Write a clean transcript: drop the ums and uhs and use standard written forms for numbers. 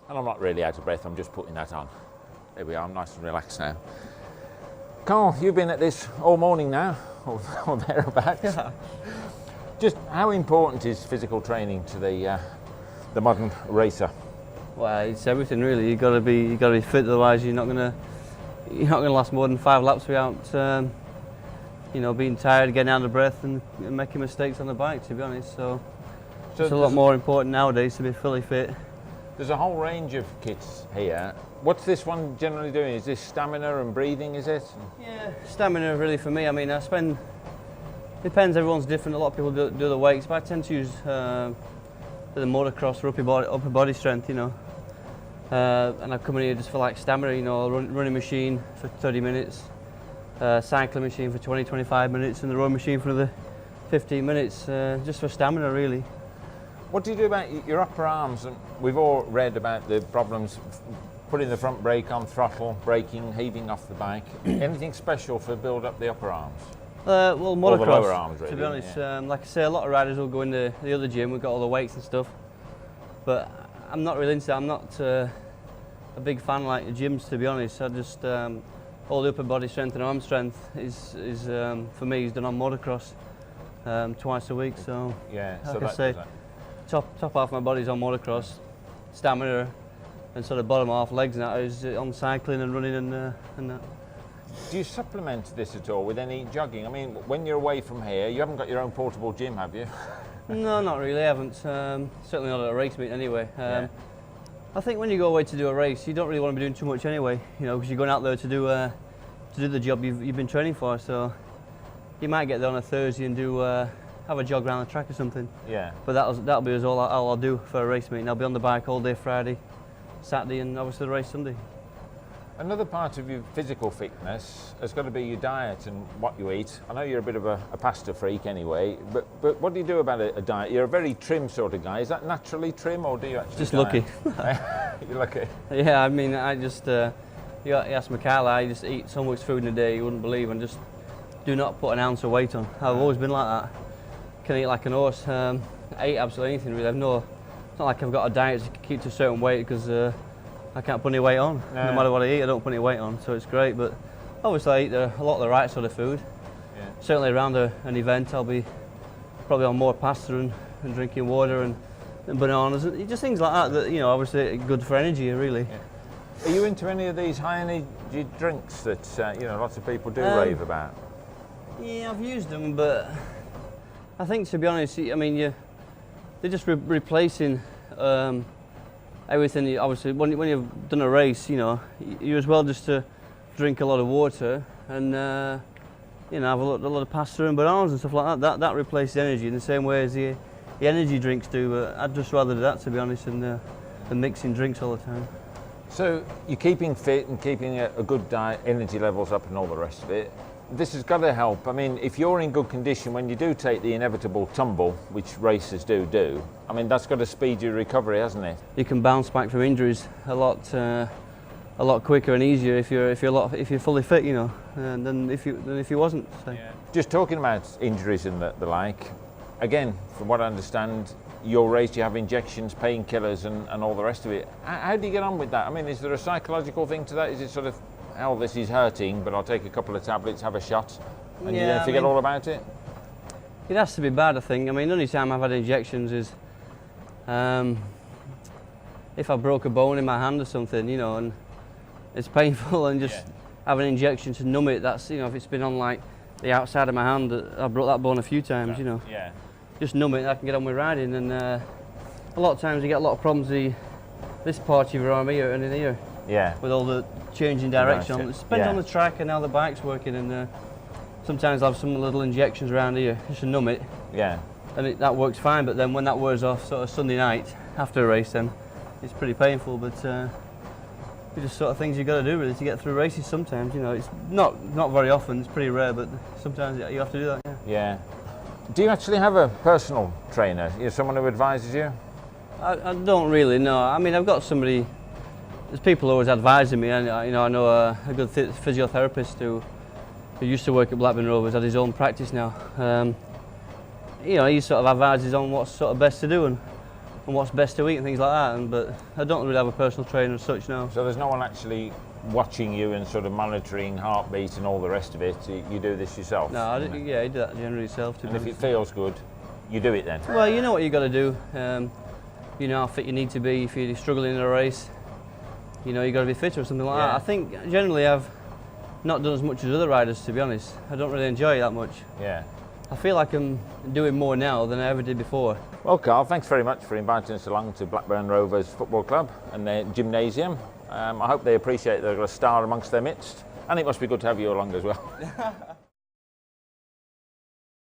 And I'm not really out of breath, I'm just putting that on. There we are, I'm nice and relaxed now. Carl, you've been at this all morning now, or thereabouts. Yeah. Just how important is physical training to the modern racer? Well, it's everything really. You got to be fit, otherwise you're not gonna last more than 5 laps without being tired, getting out of breath, and making mistakes on the bike. To be honest, so it's a lot more important nowadays to be fully fit. There's a whole range of kits here. What's this one generally doing? Is this stamina and breathing, is it? Yeah, stamina really for me. I mean, depends, everyone's different. A lot of people do the weights, but I tend to use the motocross for upper body strength, and I come in here just for like stamina, running machine for 30 minutes, cycling machine for 20-25 minutes, and the rowing machine for another 15 minutes, just for stamina really. What do you do about your upper arms? And we've all read about the problems putting the front brake on throttle, braking, heaving off the bike. Anything special for build up the upper arms? Well, motocross, or the lower arms, really, to be honest. Yeah. Like I say, a lot of riders will go in the other gym, we've got all the weights and stuff, but I'm not really into that. I'm not a big fan like the gyms, to be honest. I just, all the upper body strength and arm strength is for me, is done on motocross twice a week, so yeah, like I say, top half of my body's on motocross, stamina, and sort of bottom half, legs and that, is on cycling and running and that. Do you supplement this at all with any jogging? I mean, when you're away from here, you haven't got your own portable gym, have you? No, not really, I haven't. Certainly not at a race meet anyway. Yeah. I think when you go away to do a race, you don't really want to be doing too much anyway, because you're going out there to do the job you've been training for, so you might get there on a Thursday and have a jog around the track or something. Yeah. But that'll be all I'll do for a race meet, and I'll be on the bike all day Friday, Saturday, and obviously the race Sunday. Another part of your physical fitness has got to be your diet and what you eat. I know you're a bit of a pasta freak anyway, but what do you do about a diet? You're a very trim sort of guy. Is that naturally trim, or do you actually just lucky? You're lucky. Yeah, I mean, I just you ask Mikhail, I just eat so much food in a day you wouldn't believe, and just do not put an ounce of weight on. I've always been like that. Can eat like an horse. I eat absolutely anything really. It's not like I've got a diet to keep to a certain weight, because I can't put any weight on. No matter what I eat, I don't put any weight on, so it's great. But obviously I eat a lot of the right sort of food. Yeah. Certainly around an event I'll be probably on more pasta and drinking water and bananas and just things like that obviously good for energy really. Yeah. Are you into any of these high energy drinks that lots of people do rave about? Yeah, I've used them, but I think, to be honest, I mean, they're just replacing everything. Obviously, when you've done a race, you as well just to drink a lot of water and have a lot of pasta and bananas and stuff like that. That replaces energy in the same way as the energy drinks do. But I'd just rather do that, to be honest, than mixing drinks all the time. So you're keeping fit and keeping a good diet, energy levels up, and all the rest of it. This has got to help. I mean, if you're in good condition, when you do take the inevitable tumble, which racers do, I mean, that's got to speed your recovery, hasn't it? You can bounce back from injuries a lot quicker and easier if you're fully fit, than if you wasn't. So. Yeah. Just talking about injuries and the like, again, from what I understand, your race, you have injections, painkillers, and all the rest of it. How do you get on with that? I mean, is there a psychological thing to that? Is it sort of, oh, this is hurting, but I'll take a couple of tablets, have a shot, and you don't forget all about it? It has to be bad, I think. I mean, the only time I've had injections is if I broke a bone in my hand or something, and it's painful, and just have an injection to numb it. That's, if it's been on like the outside of my hand, I broke that bone a few times, Yeah. Just numb it and I can get on with riding. And a lot of times you get a lot of problems this part of your arm here and in here. Yeah. With all the changing direction. It depends on the track and how the bike's working, and sometimes I'll have some little injections around here just to numb it. Yeah. And that works fine, but then when that wears off sort of Sunday night after a race, then it's pretty painful, but it's just sort of things you've got to do really to get through races sometimes. It's not very often, it's pretty rare, but sometimes you have to do that. Yeah. Do you actually have a personal trainer? Someone who advises you? I don't really, no. I mean, I've got somebody. There's people always advising me, and I know a good physiotherapist who used to work at Blackburn Rovers, had his own practice now. He sort of advises on what's sort of best to do, and and what's best to eat and things like that. But I don't really have a personal trainer as such now. So there's no one actually watching you and sort of monitoring heartbeat and all the rest of it. You do this yourself? No, I do that generally yourself. And if it feels good, you do it then? Well, you know what you got to do. You know how fit you need to be if you're struggling in a race. You know you got to be fitter or something like that. I think generally I've not done as much as other riders, to be honest. I don't really enjoy it that much. Yeah. I feel like I'm doing more now than I ever did before. Well, Carl, thanks very much for inviting us along to Blackburn Rovers Football Club and their gymnasium. I hope they appreciate they've got a star amongst their midst, and it must be good to have you along as well.